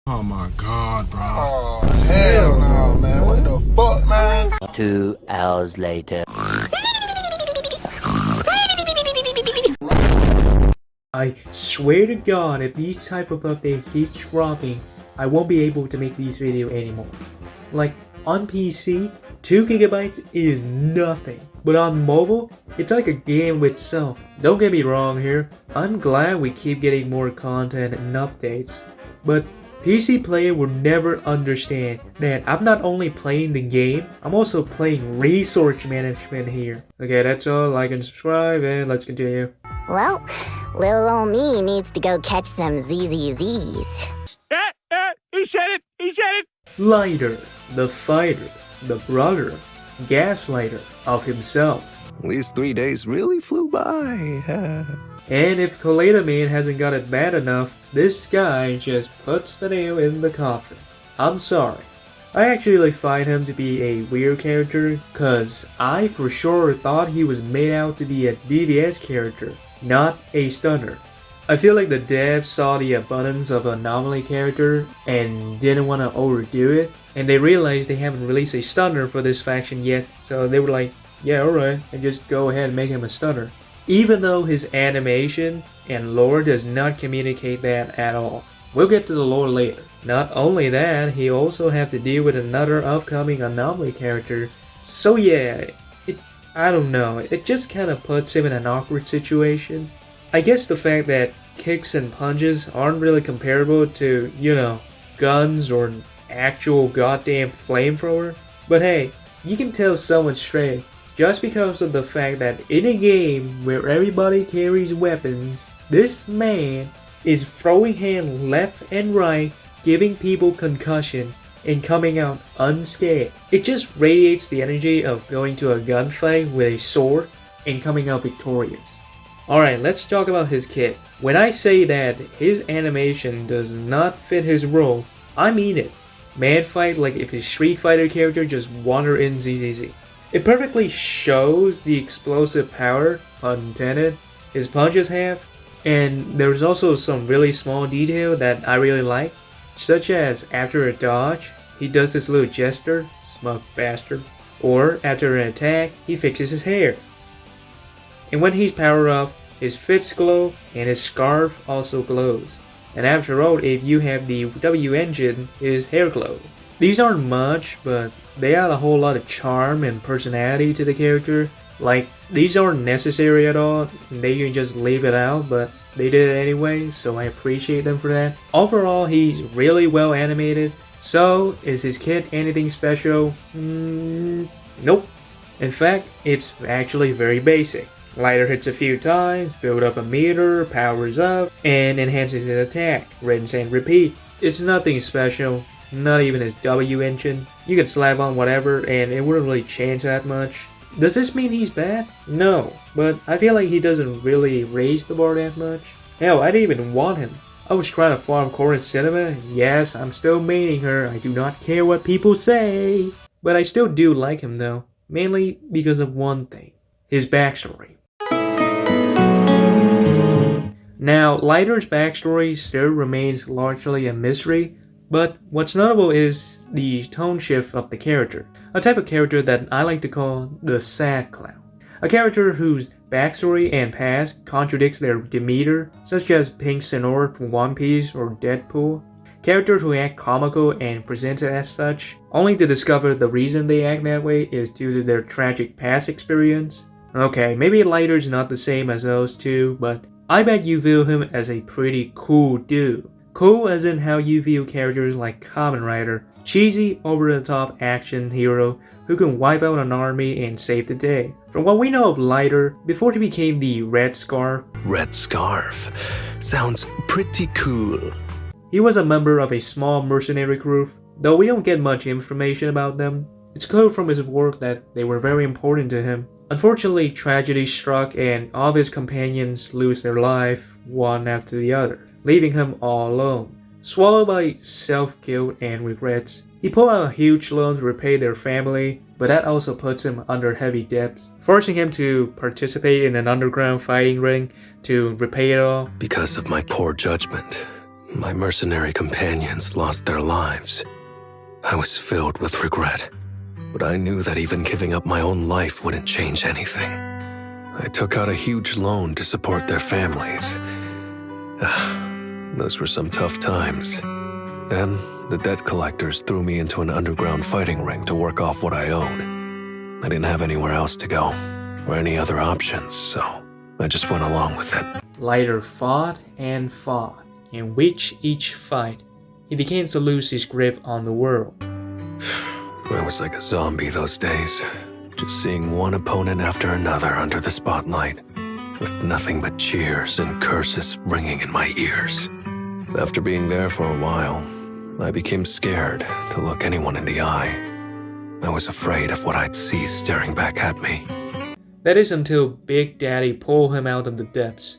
Oh my god, bro. Oh, hell no, man. What the fuck, man? 2 hours later. I swear to God, if these type of updates keeps dropping, I won't be able to make these videos anymore. Like, on PC, 2 gigabytes is nothing. But on mobile, it's like a game itself. Don't get me wrong here, I'm glad we keep getting more content and updates. But PC player will never understand that I'm not only playing the game, I'm also playing resource management here. Okay, that's all. Like and subscribe, and let's continue. Well, little old me needs to go catch some ZZZs. He said it! He said it! Lighter, the fighter, the brother, gaslighter of himself. These 3 days really flew by. And if Calydons hasn't got it bad enough, this guy just puts the nail in the coffin. I'm sorry. I actually find him to be a weird character, cause I for sure thought he was made out to be a DPS character, not a stunner. I feel like the devs saw the abundance of anomaly character and didn't want to overdo it, and they realized they haven't released a stunner for this faction yet, so they were like, yeah, alright, and just go ahead and make him a stunner. Even though his animation and lore does not communicate that at all. We'll get to the lore later. Not only that, he also have to deal with another upcoming anomaly character. So yeah, I don't know, it just kind of puts him in an awkward situation. I guess the fact that kicks and punches aren't really comparable to, you know, guns or an actual goddamn flamethrower. But hey, you can tell someone's straight just because of the fact that in a game where everybody carries weapons, this man is throwing hands left and right, giving people concussion, and coming out unscathed. It just radiates the energy of going to a gunfight with a sword and coming out victorious. Alright, let's talk about his kit. When I say that his animation does not fit his role, I mean it. Man fight like if his Street Fighter character just wandered in ZZZ. It perfectly shows the explosive power, pun intended, his punches have, and there's also some really small detail that I really like, such as after a dodge, he does this little gesture, smug bastard, or after an attack, he fixes his hair. And when he's powered up, his fists glow and his scarf also glows. And after all, if you have the W engine, his hair glows. These aren't much, but they add a whole lot of charm and personality to the character. Like, these aren't necessary at all, and they can just leave it out, but they did it anyway, so I appreciate them for that. Overall, he's really well animated. So, is his kit anything special? Nope. In fact, it's actually very basic. Lighter hits a few times, build up a meter, powers up, and enhances his attack. Rinse and repeat. It's nothing special, not even his W engine. You can slap on whatever and it wouldn't really change that much. Does this mean he's bad? No, but I feel like he doesn't really raise the bar that much. Hell, I didn't even want him. I was trying to farm Corin Cinema. Yes, I'm still maining her. I do not care what people say. But I still do like him though, mainly because of one thing. His backstory. Now, Lighter's backstory still remains largely a mystery, but what's notable is the tone shift of the character. A type of character that I like to call the sad clown. A character whose backstory and past contradicts their demeanor, such as Pink Sinora from One Piece or Deadpool. Characters who act comical and present as such, only to discover the reason they act that way is due to their tragic past experience. Okay, maybe Lighter's not the same as those two, but I bet you view him as a pretty cool dude. Cool as in how you view characters like Kamen Rider, cheesy, over-the-top action hero who can wipe out an army and save the day. From what we know of Lighter, before he became the Red Scarf, Red Scarf. Sounds pretty cool. he was a member of a small mercenary group. Though we don't get much information about them, it's clear from his work that they were very important to him. Unfortunately, tragedy struck and all of his companions lose their life, one after the other, leaving him all alone. Swallowed by self-guilt and regrets, he pulled out a huge loan to repay their family, but that also puts him under heavy debts, forcing him to participate in an underground fighting ring to repay it all. Because of my poor judgment, my mercenary companions lost their lives, I was filled with regret. But I knew that even giving up my own life wouldn't change anything. I took out a huge loan to support their families. Those were some tough times. Then, the debt collectors threw me into an underground fighting ring to work off what I owed. I didn't have anywhere else to go, or any other options, so I just went along with it. Lighter fought and fought, in which each fight, he began to lose his grip on the world. I was like a zombie those days, just seeing one opponent after another under the spotlight, with nothing but cheers and curses ringing in my ears. After being there for a while, I became scared to look anyone in the eye. I was afraid of what I'd see staring back at me. That is until Big Daddy pulled him out of the depths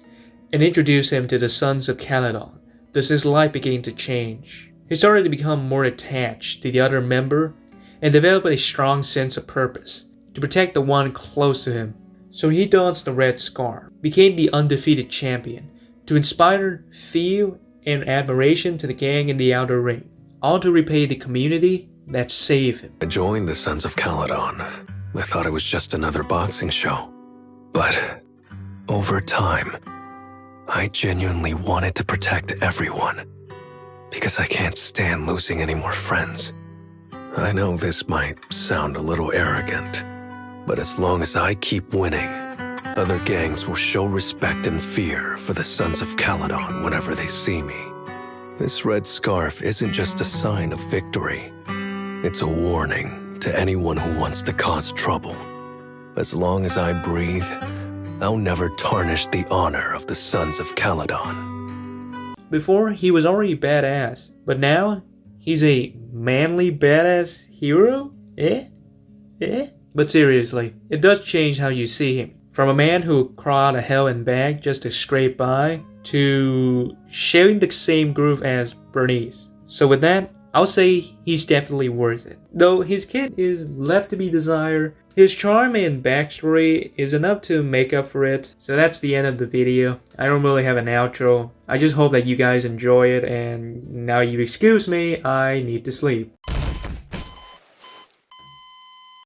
and introduced him to the Sons of Calydons. Thus his life began to change. He started to become more attached to the other member and developed a strong sense of purpose to protect the one close to him. So he donned the red scarf, became the Undefeated Champion, to inspire fear and admiration to the gang in the outer ring, all to repay the community that saved him. I joined the Sons of Calydons. I thought it was just another boxing show. But over time, I genuinely wanted to protect everyone, because I can't stand losing any more friends. I know this might sound a little arrogant, but as long as I keep winning, other gangs will show respect and fear for the Sons of Calydons whenever they see me. This red scarf isn't just a sign of victory. It's a warning to anyone who wants to cause trouble. As long as I breathe, I'll never tarnish the honor of the Sons of Calydons. Before, he was already badass, but now, he's a manly badass hero? But seriously, it does change how you see him. From a man who crawled a hell and back just to scrape by, to sharing the same groove as Bernice. So with that, I'll say he's definitely worth it. Though his kit is left to be desired, his charm and backstory is enough to make up for it. So that's the end of the video. I don't really have an outro. I just hope that you guys enjoy it, and now you excuse me, I need to sleep.